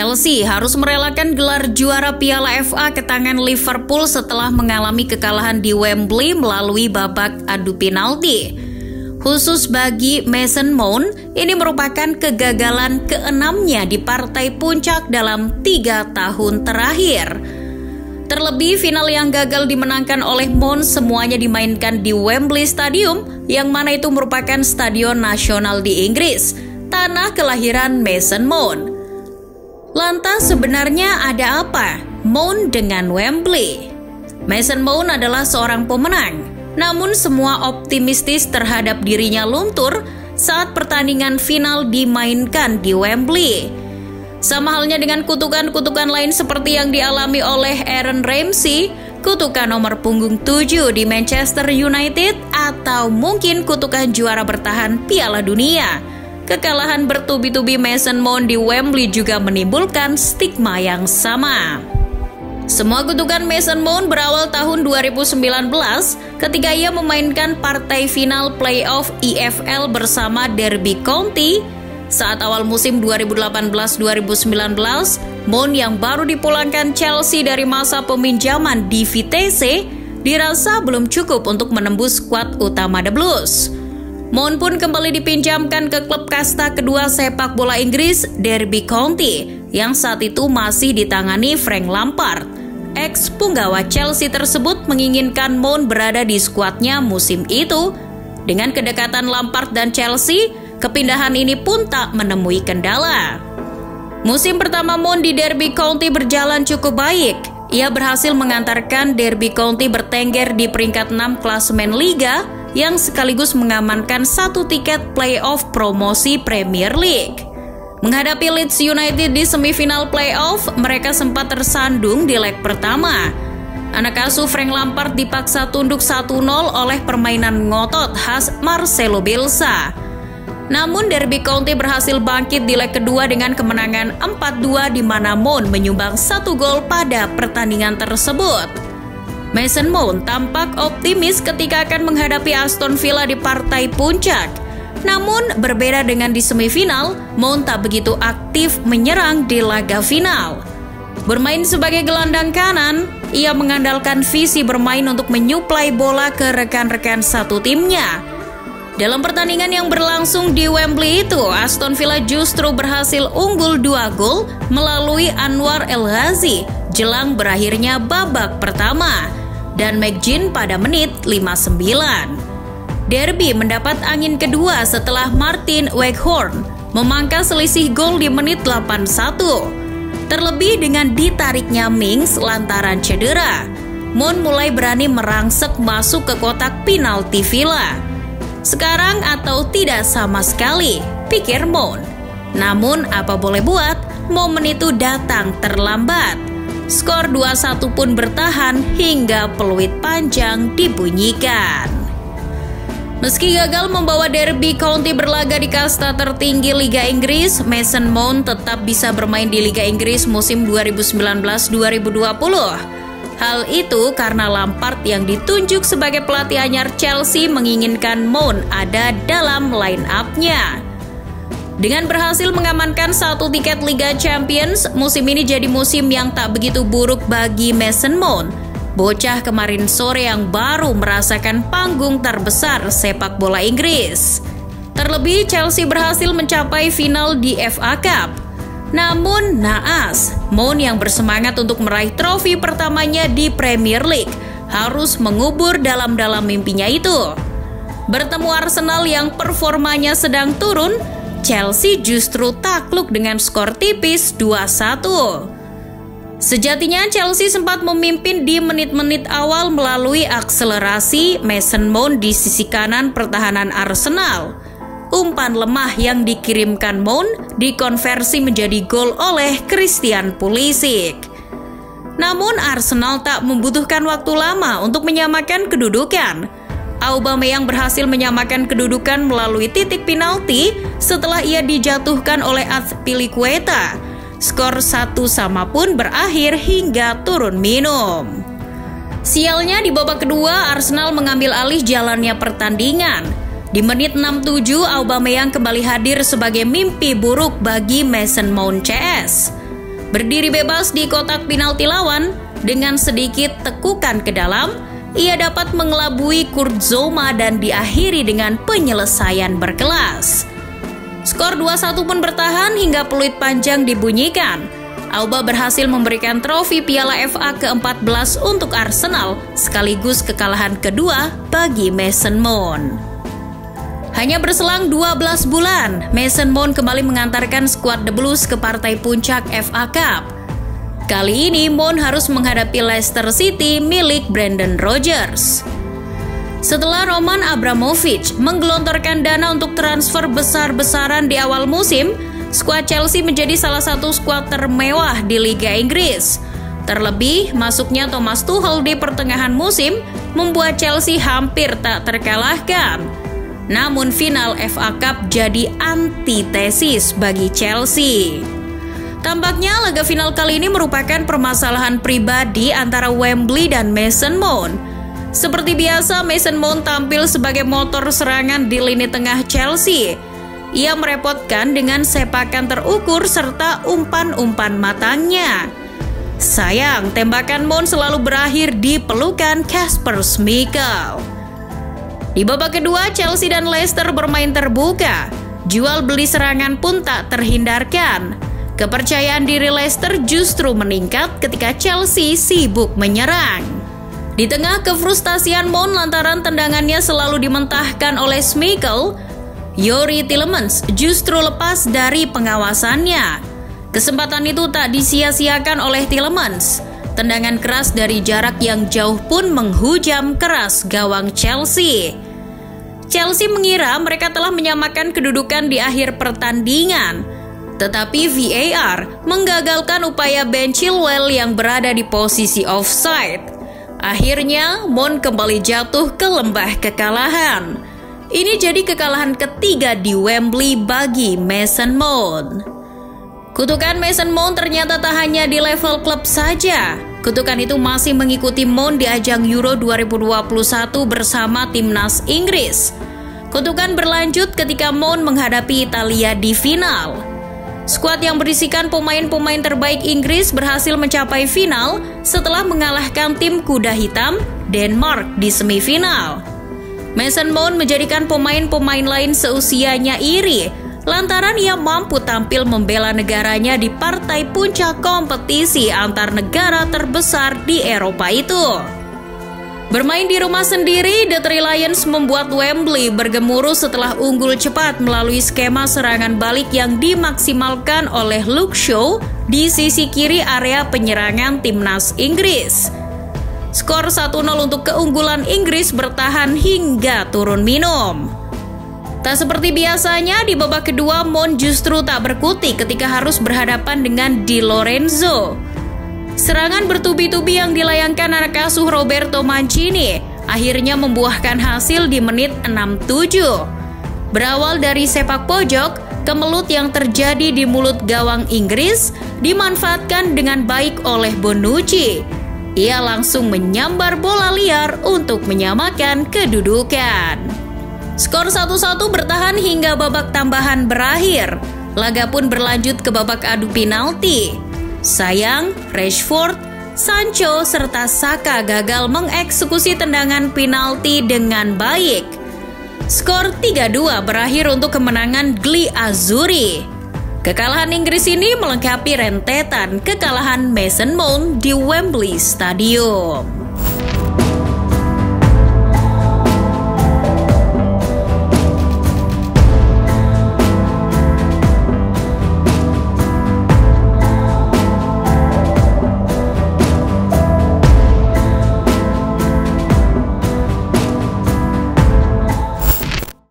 Chelsea harus merelakan gelar juara Piala FA ke tangan Liverpool setelah mengalami kekalahan di Wembley melalui babak adu penalti. Khusus bagi Mason Mount, ini merupakan kegagalan ke-6-nya di partai puncak dalam 3 tahun terakhir. Terlebih final yang gagal dimenangkan oleh Mount semuanya dimainkan di Wembley Stadium, yang mana itu merupakan stadion nasional di Inggris, tanah kelahiran Mason Mount. Lantas sebenarnya ada apa Mount dengan Wembley? Mason Mount adalah seorang pemenang, namun semua optimistis terhadap dirinya luntur saat pertandingan final dimainkan di Wembley. Sama halnya dengan kutukan-kutukan lain seperti yang dialami oleh Aaron Ramsey, kutukan nomor punggung 7 di Manchester United, atau mungkin kutukan juara bertahan Piala Dunia. Kekalahan bertubi-tubi Mason Mount di Wembley juga menimbulkan stigma yang sama. Semua kutukan Mason Mount berawal tahun 2019 ketika ia memainkan partai final playoff EFL bersama Derby County. Saat awal musim 2018-2019, Mount yang baru dipulangkan Chelsea dari masa peminjaman di Vitesse dirasa belum cukup untuk menembus skuad utama The Blues. Mount pun kembali dipinjamkan ke klub kasta kedua sepak bola Inggris, Derby County, yang saat itu masih ditangani Frank Lampard. Ex-punggawa Chelsea tersebut menginginkan Mount berada di skuadnya musim itu. Dengan kedekatan Lampard dan Chelsea, kepindahan ini pun tak menemui kendala. Musim pertama Mount di Derby County berjalan cukup baik. Ia berhasil mengantarkan Derby County bertengger di peringkat 6 klasemen Liga, yang sekaligus mengamankan 1 tiket playoff promosi Premier League. Menghadapi Leeds United di semifinal playoff, mereka sempat tersandung di leg pertama. Anak asuh Frank Lampard dipaksa tunduk 1-0 oleh permainan ngotot khas Marcelo Bielsa. Namun Derby County berhasil bangkit di leg kedua dengan kemenangan 4-2 di mana Mount menyumbang 1 gol pada pertandingan tersebut. Mason Mount tampak optimis ketika akan menghadapi Aston Villa di partai puncak. Namun berbeda dengan di semifinal, Mount tak begitu aktif menyerang di laga final. Bermain sebagai gelandang kanan, ia mengandalkan visi bermain untuk menyuplai bola ke rekan-rekan satu timnya. Dalam pertandingan yang berlangsung di Wembley itu, Aston Villa justru berhasil unggul 2 gol melalui Anwar El Ghazi jelang berakhirnya babak pertama dan McGinn pada menit 59. Derby mendapat angin kedua setelah Martin Weghorst memangkas selisih gol di menit 81. Terlebih dengan ditariknya Mings lantaran cedera, Mount mulai berani merangsek masuk ke kotak penalti Villa. Sekarang atau tidak sama sekali, pikir Mount. Namun apa boleh buat, momen itu datang terlambat. Skor 2-1 pun bertahan hingga peluit panjang dibunyikan. Meski gagal membawa Derby County berlaga di kasta tertinggi Liga Inggris, Mason Mount tetap bisa bermain di Liga Inggris musim 2019-2020. Hal itu karena Lampard yang ditunjuk sebagai pelatih anyar Chelsea menginginkan Mount ada dalam line-up-nya. Dengan berhasil mengamankan 1 tiket Liga Champions, musim ini jadi musim yang tak begitu buruk bagi Mason Mount, bocah kemarin sore yang baru merasakan panggung terbesar sepak bola Inggris. Terlebih Chelsea berhasil mencapai final di FA Cup. Namun naas, Mount yang bersemangat untuk meraih trofi pertamanya di Premier League harus mengubur dalam-dalam mimpinya itu. Bertemu Arsenal yang performanya sedang turun, Chelsea justru takluk dengan skor tipis 2-1. Sejatinya Chelsea sempat memimpin di menit-menit awal melalui akselerasi Mason Mount di sisi kanan pertahanan Arsenal. Umpan lemah yang dikirimkan Mount dikonversi menjadi gol oleh Christian Pulisic. Namun Arsenal tak membutuhkan waktu lama untuk menyamakan kedudukan. Aubameyang berhasil menyamakan kedudukan melalui titik penalti setelah ia dijatuhkan oleh Azpilicueta. Skor 1-1 pun berakhir hingga turun minum. Sialnya di babak kedua Arsenal mengambil alih jalannya pertandingan. Di menit 67 Aubameyang kembali hadir sebagai mimpi buruk bagi Mason Mount CS. Berdiri bebas di kotak penalti lawan, dengan sedikit tekukan ke dalam, ia dapat mengelabui Kurt Zouma dan diakhiri dengan penyelesaian berkelas. Skor 2-1 pun bertahan hingga peluit panjang dibunyikan. Auba berhasil memberikan trofi Piala FA ke-14 untuk Arsenal, sekaligus kekalahan kedua bagi Mason Mount. Hanya berselang 12 bulan, Mason Mount kembali mengantarkan skuad The Blues ke partai puncak FA Cup. Kali ini Mount harus menghadapi Leicester City milik Brendan Rodgers. Setelah Roman Abramovich menggelontorkan dana untuk transfer besar-besaran di awal musim, skuad Chelsea menjadi salah satu skuad termewah di Liga Inggris. Terlebih, masuknya Thomas Tuchel di pertengahan musim membuat Chelsea hampir tak terkalahkan. Namun final FA Cup jadi antitesis bagi Chelsea. Tampaknya laga final kali ini merupakan permasalahan pribadi antara Wembley dan Mason Mount. Seperti biasa, Mason Mount tampil sebagai motor serangan di lini tengah Chelsea. Ia merepotkan dengan sepakan terukur serta umpan-umpan matangnya. Sayang, tembakan Mount selalu berakhir di pelukan Kasper Schmeichel. Di babak kedua, Chelsea dan Leicester bermain terbuka. Jual beli serangan pun tak terhindarkan. Kepercayaan diri Leicester justru meningkat ketika Chelsea sibuk menyerang. Di tengah kefrustasian Mount lantaran tendangannya selalu dimentahkan oleh Schmeichel, Youri Tielemans justru lepas dari pengawasannya. Kesempatan itu tak disia-siakan oleh Tielemans. Tendangan keras dari jarak yang jauh pun menghujam keras gawang Chelsea. Chelsea mengira mereka telah menyamakan kedudukan di akhir pertandingan. Tetapi VAR menggagalkan upaya Ben Chilwell yang berada di posisi offside. Akhirnya, Mount kembali jatuh ke lembah kekalahan. Ini jadi kekalahan ketiga di Wembley bagi Mason Mount. Kutukan Mason Mount ternyata tak hanya di level klub saja. Kutukan itu masih mengikuti Mount di ajang Euro 2021 bersama timnas Inggris. Kutukan berlanjut ketika Mount menghadapi Italia di final. Skuad yang berisikan pemain-pemain terbaik Inggris berhasil mencapai final setelah mengalahkan tim kuda hitam Denmark di semifinal. Mason Mount menjadikan pemain-pemain lain seusianya iri lantaran ia mampu tampil membela negaranya di partai puncak kompetisi antar negara terbesar di Eropa itu. Bermain di rumah sendiri, The Three Lions membuat Wembley bergemuruh setelah unggul cepat melalui skema serangan balik yang dimaksimalkan oleh Luke Shaw di sisi kiri area penyerangan timnas Inggris. Skor 1-0 untuk keunggulan Inggris bertahan hingga turun minum. Tak seperti biasanya, di babak kedua Mount justru tak berkutik ketika harus berhadapan dengan Di Lorenzo. Serangan bertubi-tubi yang dilayangkan anak asuh Roberto Mancini akhirnya membuahkan hasil di menit 67. Berawal dari sepak pojok, kemelut yang terjadi di mulut gawang Inggris dimanfaatkan dengan baik oleh Bonucci. Ia langsung menyambar bola liar untuk menyamakan kedudukan. Skor 1-1 bertahan hingga babak tambahan berakhir. Laga pun berlanjut ke babak adu penalti. Sayang, Rashford, Sancho, serta Saka gagal mengeksekusi tendangan penalti dengan baik. Skor 3-2 berakhir untuk kemenangan Gli Azzurri. Kekalahan Inggris ini melengkapi rentetan kekalahan Mason Mount di Wembley Stadium.